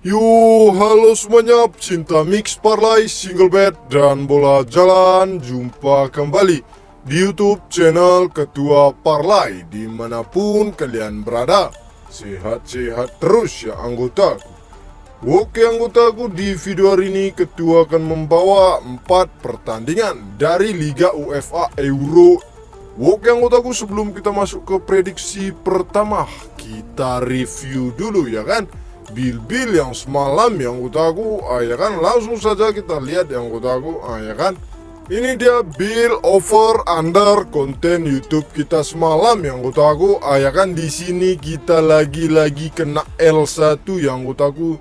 Yo, halo semuanya, pecinta mix parlay, single bet, dan bola jalan. Jumpa kembali di YouTube channel Ketua Parlay. Dimanapun kalian berada, sehat-sehat terus ya anggotaku. Oke anggotaku, di video hari ini Ketua akan membawa 4 pertandingan dari Liga UEFA Euro. Oke anggotaku, sebelum kita masuk ke prediksi pertama, kita review dulu ya kan bil-bil yang semalam yang anggotaku, ya kan, langsung saja kita lihat yang anggotaku, ya kan. Ini dia bil over under konten YouTube kita semalam yang anggotaku, ya kan. Di sini kita lagi-lagi kena L1 yang anggotaku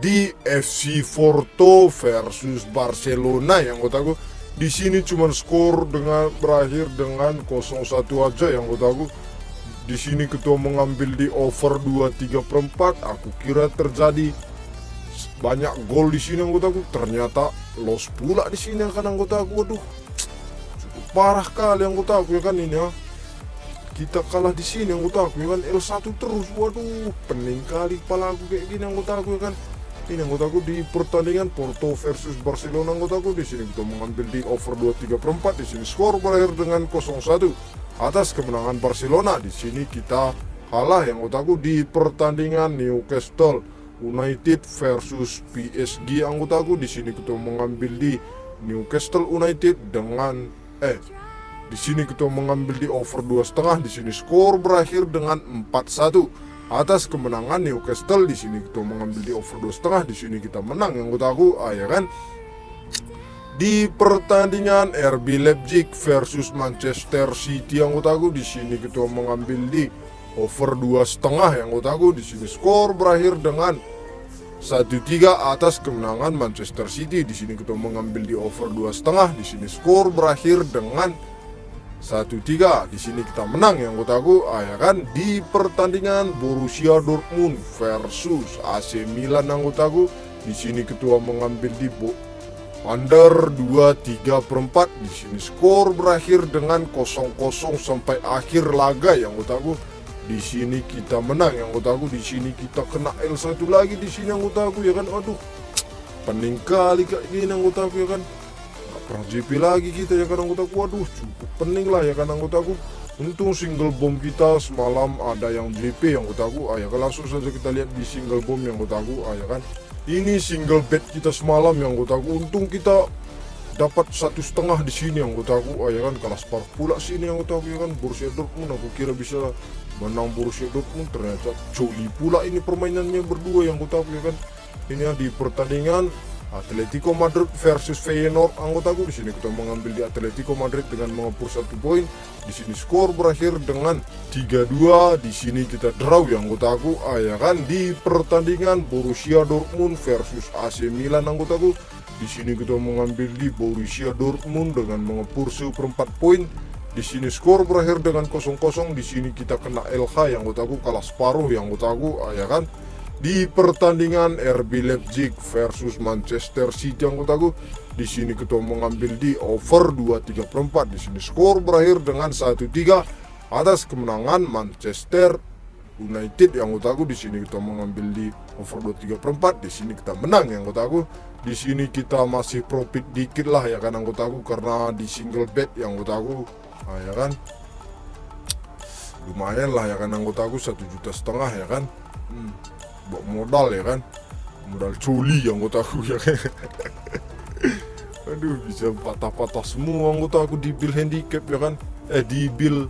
di FC Porto versus Barcelona yang anggotaku. Di sini cuma skor dengan berakhir dengan 0-1 aja yang anggotaku. Di sini Ketua mengambil di over 2/3/4. Aku kira terjadi banyak gol di sini anggotaku. Ternyata loss pula di sini kan anggotaku. Waduh, cukup parah kali anggotaku ya kan ini ya. Kita kalah di sini anggotaku ya kan, L1 terus. Waduh, pening kali kepala aku kayak gini anggotaku ya kan. Ini anggotaku di pertandingan Porto versus Barcelona anggotaku. Di sini kita mengambil di over 2/3/4. Di sini skor berakhir dengan 0-1 atas kemenangan Barcelona. Di sini kita kalah yang anggotaku di pertandingan Newcastle United versus PSG anggotaku. Di sini kita mengambil di Newcastle United dengan di sini kita mengambil di over 2,5. Di sini skor berakhir dengan 4-1 atas kemenangan Newcastle. Di sini kita mengambil di over 2,5. Di sini kita menang yang anggotaku, ya kan. Di pertandingan RB Leipzig versus Manchester City anggotaku, di sini kita mengambil di over 2,5 yang anggotaku. Di sini skor berakhir dengan 1-3 atas kemenangan Manchester City. Di sini kita mengambil di over 2,5. Di sini skor berakhir dengan 1-3. Di sini kita menang yang anggotaku, ya kan. Di pertandingan Borussia Dortmund versus AC Milan anggotaku, di sini Ketua mengambil di under 2/3/4. Di sini skor berakhir dengan 0-0 sampai akhir laga yang anggotaku. Di sini kita menang yang anggotaku. Di sini kita kena L1 lagi di sini anggotaku ya kan. Aduh, pening kali kayak gini anggotaku ya kan. Gak pernah JP lagi kita ya kan anggotaku. Waduh, cukup pening lah ya kan anggotaku. Untung single bomb kita semalam ada yang JP yang anggotaku, ya kan. Langsung saja kita lihat di single bomb yang anggotaku, ya kan. Ini single bet kita semalam yang anggotaku. Untung kita dapat 1,5 di sini yang anggotaku, ya kan. Kalah separuh pula sini yang anggotaku ya kan. Borussia Dortmund, aku kira bisa menang Borussia Dortmund, ternyata coli pula ini permainannya berdua yang anggotaku ya kan. Ini di pertandingan Atletico Madrid versus Feyenoord anggotaku. Di sini kita mengambil di Atletico Madrid dengan mengepur 1 poin. Di sini skor berakhir dengan 3-2. Di sini kita draw yang anggotaku, ya kan. Di pertandingan Borussia Dortmund versus AC Milan anggotaku, di sini kita mengambil di Borussia Dortmund dengan mengepur 1/4 poin. Di sini skor berakhir dengan 0-0. Di sini kita kena LH yang anggotaku, kalah separuh yang anggotaku, ya kan. Di pertandingan RB Leipzig versus Manchester City anggotaku, di sini kita mengambil di over 2/3/4. Di sini skor berakhir dengan 1-3 atas kemenangan Manchester United yang anggotaku. Di sini kita mengambil di over 2/3/4. Di sini kita menang yang anggotaku. Di sini kita masih profit dikit lah ya kan anggotaku, karena di single bet yang anggotaku, ya kan. Lumayan lah ya kan anggotaku, 1,5 juta ya kan. Buat modal ya kan, modal coli yang anggotaku ya kan. Aduh, bisa patah-patah semua anggotaku di bil handicap ya kan. Di bil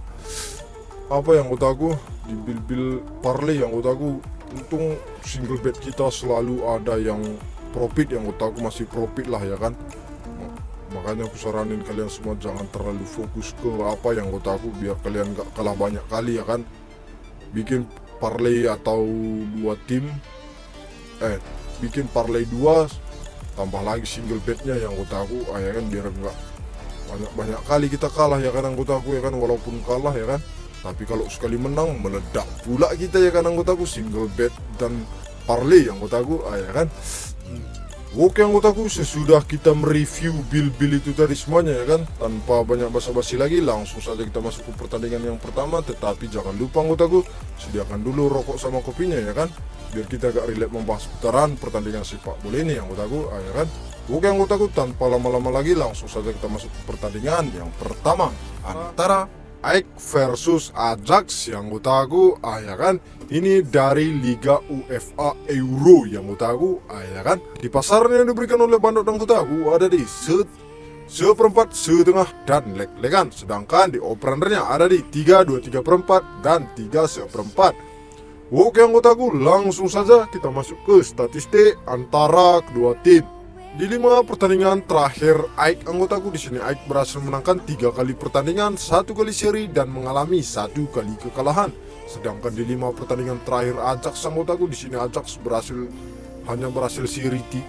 apa yang anggotaku, di bil parlay yang anggotaku. Untung single bet kita selalu ada yang profit, yang anggotaku masih profit lah ya kan. Makanya aku saranin kalian semua jangan terlalu fokus ke apa yang anggotaku, biar kalian gak kalah banyak kali ya kan. Bikin parlay atau 2 tim, bikin parlay 2 tambah lagi single betnya yang anggotaku, ya kan, biar enggak banyak kali kita kalah ya kan anggotaku ya kan. Walaupun kalah ya kan, tapi kalau sekali menang meledak pula kita ya kan anggotaku, single bet dan parlay yang anggotaku, ya kan. Oke anggotaku, sesudah kita mereview bil-bil itu tadi semuanya ya kan, tanpa banyak basa-basi lagi, langsung saja kita masuk ke pertandingan yang pertama. Tetapi jangan lupa anggotaku, sediakan dulu rokok sama kopinya ya kan. biar kita agak relate membahas putaran pertandingan sepak bola ini anggotaku, ya kan. Oke anggotaku, tanpa lama-lama lagi langsung saja kita masuk ke pertandingan yang pertama antara AEK versus Ajax yang anggotaku, ya kan. Ini dari Liga UEFA Euro yang anggotaku, ya kan. Di pasaran yang diberikan oleh Bandot dan anggotaku ada di seperempat, setengah, dan leg-legan. Sedangkan di operandernya ada di 3, 2, 3 perempat, dan 3 seperempat. Oke anggotaku, langsung saja kita masuk ke statistik antara kedua tim. Di 5 pertandingan terakhir AEK anggotaku, di sini AEK berhasil menangkan 3 kali pertandingan, 1 kali seri, dan mengalami 1 kali kekalahan. Sedangkan di 5 pertandingan terakhir Ajax anggotaku, di sini Ajax hanya berhasil seri 2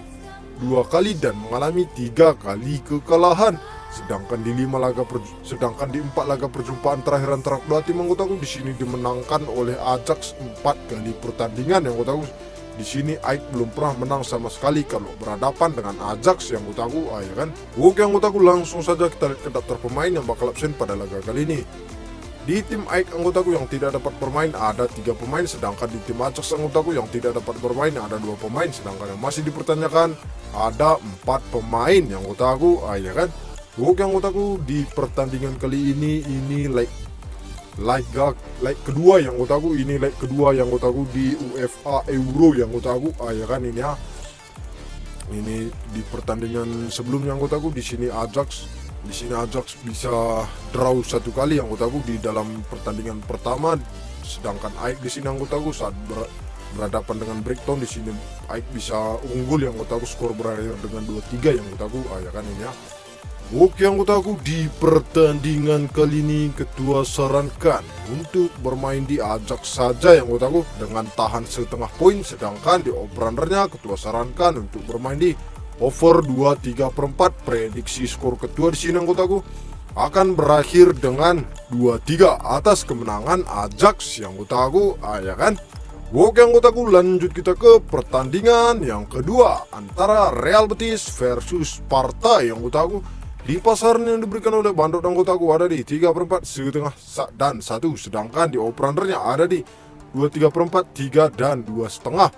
kali dan mengalami 3 kali kekalahan. Sedangkan di 4 laga perjumpaan terakhir antara kedua tim anggotaku, di sini dimenangkan oleh Ajax 4 kali pertandingan yang anggotaku. Di sini AEK belum pernah menang sama sekali kalau berhadapan dengan Ajax yang anggotaku, ya kan. Oke anggotaku, langsung saja kita lihat ke daftar pemain yang bakal absen pada laga kali ini. Di tim AEK anggotaku yang tidak dapat bermain ada 3 pemain, sedangkan di tim Ajax anggotaku yang tidak dapat bermain ada 2 pemain, sedangkan yang masih dipertanyakan ada 4 pemain yang anggotaku, ya kan. Oke anggotaku, di pertandingan kali ini leg kedua yang anggotaku, di UEFA Euro yang anggotaku, ya kan. Ini di pertandingan sebelumnya anggotaku, di sini Ajax bisa draw 1 kali anggotaku di dalam pertandingan pertama, sedangkan AEK di sini anggotaku saat berhadapan dengan Brighton, di sini AEK bisa unggul yang anggotaku, skor berakhir dengan 2-3 yang anggotaku, ya kan ini ya. Oke anggotaku, di pertandingan kali ini ketua sarankan untuk bermain di Ajax saja yang anggotaku dengan tahan setengah poin, sedangkan di operandernya ketua sarankan untuk bermain di over 2-3 perempat. Prediksi skor ketua di sini anggotaku akan berakhir dengan 2-3 atas kemenangan Ajax yang anggotaku, ya kan. Oke anggotaku, lanjut kita ke pertandingan yang kedua antara Real Betis versus Sparta yang anggotaku. Di pasaran yang diberikan oleh Bandot anggotaku ada di 3 perempat, setengah, dan 1, sedangkan di operandernya ada di 2-3 perempat, 3, dan 2,5.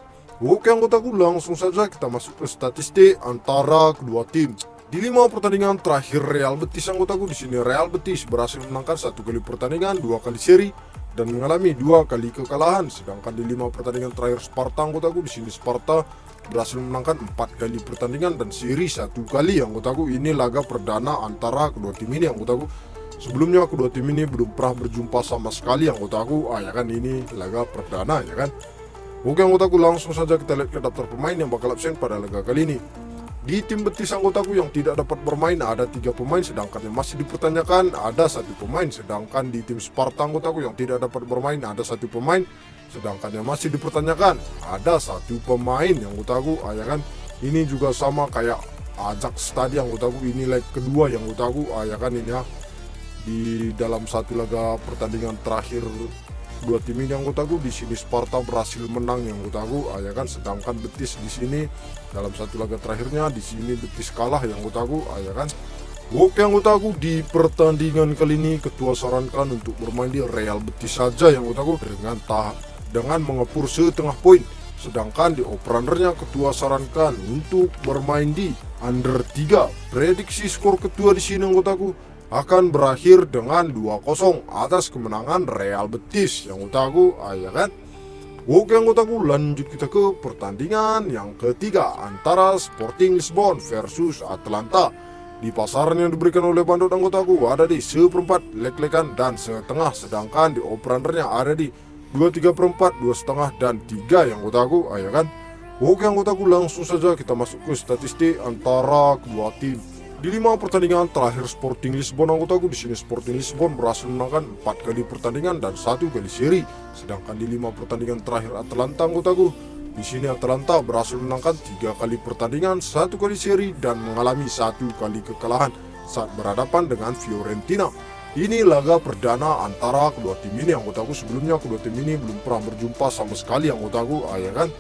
Oke anggotaku, langsung saja kita masuk ke statistik antara kedua tim. Di 5 pertandingan terakhir Real Betis anggotaku, di sini Real Betis berhasil menangkan 1 kali pertandingan, 2 kali seri, dan mengalami 2 kali kekalahan. Sedangkan di 5 pertandingan terakhir Sparta anggotaku, di sini Sparta berhasil menangkan 4 kali pertandingan dan seri 1 kali anggotaku. Ini laga perdana antara kedua tim ini anggotaku. Sebelumnya kedua tim ini belum pernah berjumpa sama sekali anggotaku, ya kan. Ini laga perdana, ya kan. Oke anggotaku, langsung saja kita lihat ke daftar pemain yang bakal absen pada laga kali ini. Di tim Betis anggotaku yang tidak dapat bermain ada 3 pemain, sedangkan yang masih dipertanyakan ada 1 pemain. Sedangkan di tim Sparta anggotaku yang tidak dapat bermain ada 1 pemain, sedangkan yang masih dipertanyakan ada 1 pemain yang anggotaku, ya kan. Ini juga sama kayak Ajax tadi anggotaku, ini leg kedua yang anggotaku, ya kan. Ini ya, di dalam 1 laga pertandingan terakhir dua tim ini anggotaku, di sini Sparta berhasil menang yang anggotaku, ya kan. Sedangkan Betis di sini dalam 1 laga terakhirnya di sini Betis kalah yang anggotaku, ya kan. Oke anggotaku, di pertandingan kali ini ketua sarankan untuk bermain di Real Betis saja yang anggotaku dengan mengepur setengah poin. Sedangkan di operandernya ketua sarankan untuk bermain di under 3. Prediksi skor ketua di sini anggotaku akan berakhir dengan 2-0 atas kemenangan Real Betis yang anggotaku, ya kan. Oke anggotaku, lanjut kita ke pertandingan yang ketiga antara Sporting Lisbon versus Atalanta. Di pasaran yang diberikan oleh Bandot anggotaku ada di seperempat, leg-legan, dan setengah, sedangkan di operandernya ada di 2-3 perempat, 2,5, dan 3 yang anggotaku, ya kan. Oke anggotaku, langsung saja kita masuk ke statistik antara kedua tim. Di 5 pertandingan terakhir Sporting Lisbon anggotaku, di sini Sporting Lisbon berhasil menangkan 4 kali pertandingan dan 1 kali seri. Sedangkan di 5 pertandingan terakhir Atalanta anggotaku, di sini Atalanta berhasil menangkan 3 kali pertandingan, 1 kali seri, dan mengalami 1 kali kekalahan saat berhadapan dengan Fiorentina. Ini laga perdana antara kedua tim ini anggotaku. Sebelumnya kedua tim ini belum pernah berjumpa sama sekali anggotaku, ya kan.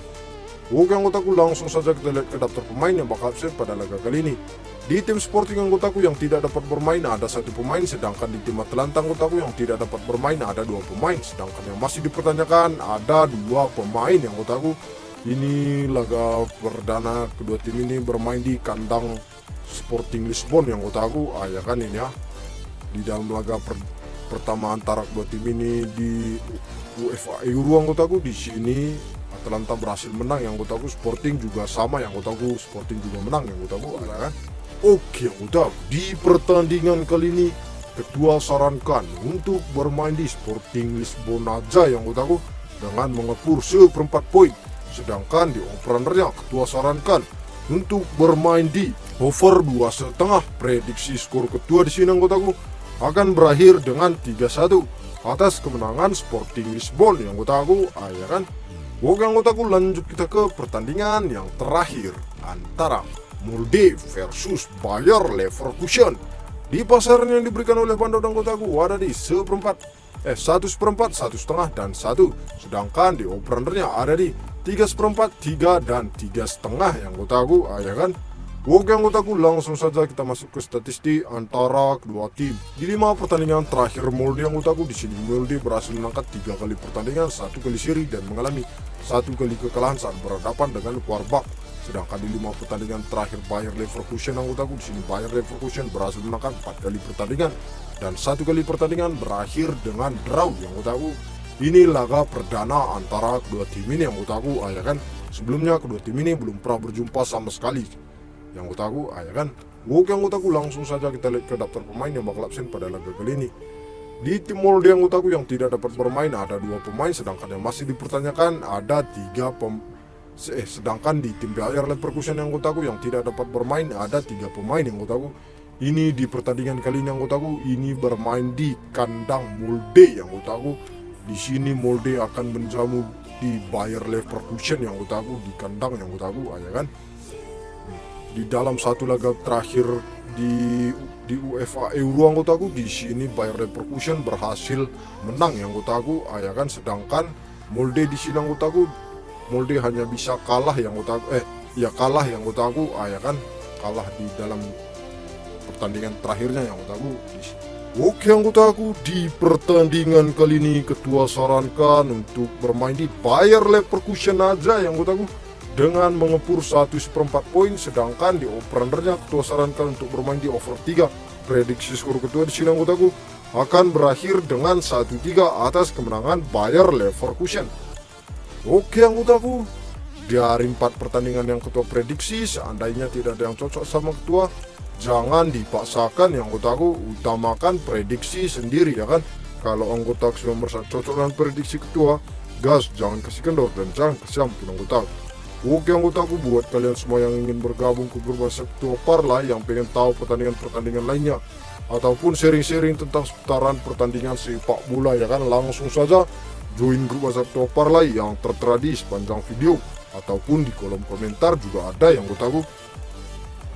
Oke anggotaku, langsung saja kita lihat ke daftar pemain yang bakal absen pada laga kali ini. Di tim Sporting anggotaku yang tidak dapat bermain ada 1 pemain, sedangkan di tim Atalanta anggotaku yang tidak dapat bermain ada 2 pemain, sedangkan yang masih dipertanyakan ada 2 pemain yang anggotaku. Ini laga perdana kedua tim ini bermain di kandang Sporting Lisbon yang kutaku ya kan ini ya. Di dalam laga pertama antara kedua tim ini di UEFA Euro yang kutaku, di sini Atalanta berhasil menang yang kutaku, Sporting juga sama yang kutaku, Sporting juga menang yang kutaku ya kan. Oke yang kutaku, di pertandingan kali ini ketua sarankan untuk bermain di Sporting Lisbon aja yang kutaku dengan mengepur 1/4 poin. Sedangkan di openernya ketua sarankan untuk bermain di over 2,5. Prediksi skor ketua di sini anggotaku akan berakhir dengan 3-1 atas kemenangan Sporting Lisbon yang anggotaku ya kan. Oke anggotaku, lanjut kita ke pertandingan yang terakhir antara Molde versus Bayer Leverkusen. Di pasaran yang diberikan oleh Bandar anggotaku ada di 1/4, 1/4, 1,5 dan 1. Sedangkan di openernya ada di 3/4, 3 dan 3,5 yang kutaku ya kan. Oke yang kutaku, langsung saja kita masuk ke statistik antara kedua tim. Di 5 pertandingan terakhir Molde yang kutaku, di sini Molde berhasil menangkan 3 kali pertandingan, 1 kali seri dan mengalami 1 kali kekalahan saat berhadapan dengan Quarbach. Sedangkan di 5 pertandingan terakhir Bayer Leverkusen yang kutaku, di sini Bayer Leverkusen berhasil menangkan 4 kali pertandingan dan 1 kali pertandingan berakhir dengan draw yang kutaku. Ini laga perdana antara kedua tim ini yang kutaku ya kan. Sebelumnya kedua tim ini belum pernah berjumpa sama sekali yang kutaku ya kan. Oke yang kutaku, langsung saja kita lihat ke daftar pemain yang bakal absen pada laga kali ini. Di tim Molde yang kutaku yang tidak dapat bermain ada 2 pemain, sedangkan yang masih dipertanyakan ada 3 sedangkan di tim Bayer Leverkusen yang kutaku yang tidak dapat bermain ada 3 pemain yang kutaku. Ini di pertandingan kali ini yang kutaku ini bermain di kandang Molde yang kutaku. Di sini Molde akan menjamu di Bayer Leverkusen yang kutaku di kandang yang kutaku ya kan. Di dalam satu laga terakhir di UEFA Euro yang kutaku, di sini Bayer Leverkusen berhasil menang yang kutaku ya kan. Sedangkan Molde di sini yang kutaku, Molde hanya bisa kalah yang kutaku kalah yang kutaku ya kan. Kalah di dalam pertandingan terakhirnya yang kutaku. Oke anggotaku, di pertandingan kali ini ketua sarankan untuk bermain di Bayer Leverkusen aja yang anggotaku dengan mengepur 1/4 poin. Sedangkan di openernya ketua sarankan untuk bermain di over 3. Prediksi skor ketua di sini anggotaku akan berakhir dengan 1-3 atas kemenangan Bayer Leverkusen. Oke anggotaku, dari 4 pertandingan yang ketua prediksi, seandainya tidak ada yang cocok sama ketua, jangan dipaksakan yang anggotaku, utamakan prediksi sendiri ya kan. Kalau anggota sudah merasa cocok dengan prediksi ketua, gas, jangan kasih kendor dan jangan kasih ampun anggota. Oke anggotaku, buat kalian semua yang ingin bergabung ke grup WhatsApp ketua Parlay, yang pengen tahu pertandingan-pertandingan lainnya ataupun sharing-sharing tentang seputaran pertandingan sepak bola ya kan, langsung saja join grup WhatsApp ketua Parlay yang tertera di sepanjang video ataupun di kolom komentar juga ada yang anggotaku.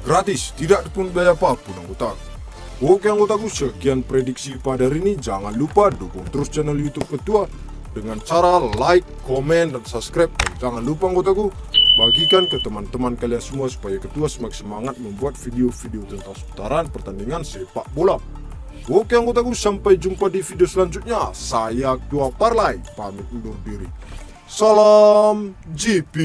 Gratis, tidak dipungut biaya apapun anggota. Oke anggotaku, sekian prediksi pada hari ini. Jangan lupa dukung terus channel YouTube Ketua dengan cara like, komen, dan subscribe. Dan jangan lupa anggotaku, bagikan ke teman-teman kalian semua supaya Ketua semakin semangat membuat video-video tentang seputaran pertandingan sepak bola. Oke anggotaku, sampai jumpa di video selanjutnya. Saya Ketua Parlay, pamit undur diri. Salam GP.